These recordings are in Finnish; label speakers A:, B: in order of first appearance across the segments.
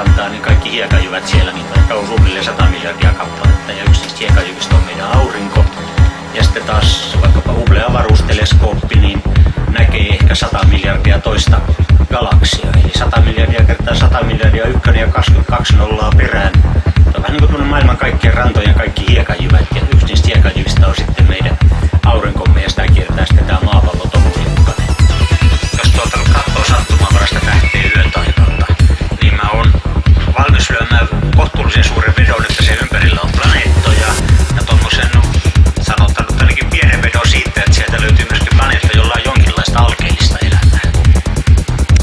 A: rantaa, niin kaikki hiekajyvät siellä, niitä on suunnilleen 100 miljardia kappaletta, ja yksi niistä hiekajyvistä on meidän aurinko. Ja sitten taas vaikkapa Hubble-avaruusteleskooppi, niin näkee ehkä 100 miljardia toista galaksia. Eli 100 miljardia kertaa 100 miljardia, 1 ja 22 nollaa perään. Se on vähän niin kuin maailman kaikkien rantojen kaikki hiekajyvät, ja yksi niistä hiekajyvistä on sitten meidän aurinkomme, ja sitä kiertää sitten tämä maapallo tomulikkainen. Jos tuolta katsoo sattumanvaraista tähteen yön taidolta, niin mä oon valmis lyömään kohtuullisen suuren vedon, että se ympärillä on planeettoja, ja tommosen, no, sanotaan nyt ainakin pienen vedon siitä, että sieltä löytyy myöskin planeetta, jolla on jonkinlaista alkeellista elämää.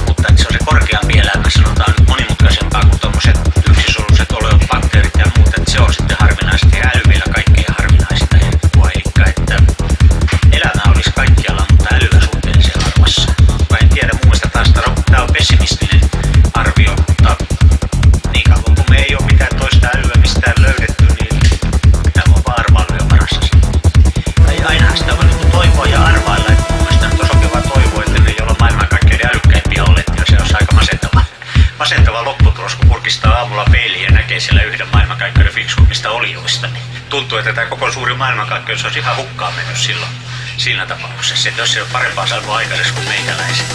A: Mutta että se on se korkeampi elämä, sanotaan nyt monimutkaisempaa kuin tommoset yksisoluiset olevat bakteerit ja muut, että se on sitten harvinaista, ja äly vielä kaikkein harvinaisinta etkua, eli että elämä olisi kaikkialla, mutta älyä suhteellisen harvassa. Mä en tiedä, mun mielestä taas tää on pessimistinen arvio, mutta niin kauan kun me ei ole mitään toista älyä mistään löydetty, niin tämä on vaan arvailujen varassa. Ainahan sitä voi niin toivoa ja arvailla, että mun mielestä nyt on sopiva toivoa, että me ei olla maailmankaikkeuden älykkäimpiä olleet, ja se olisi aika masentava lopputulos, kun kurkistaa aamulla peiliin ja näkee siellä yhden maailmankaikkeuden fiksuimmista olioista. Niin tuntuu, että tämä koko suuri maailmankaikkeus olisi ihan hukkaan mennyt silloin siinä tapauksessa, että jos ei ole parempaa saanut aikaiseksi kuin meikäläisen.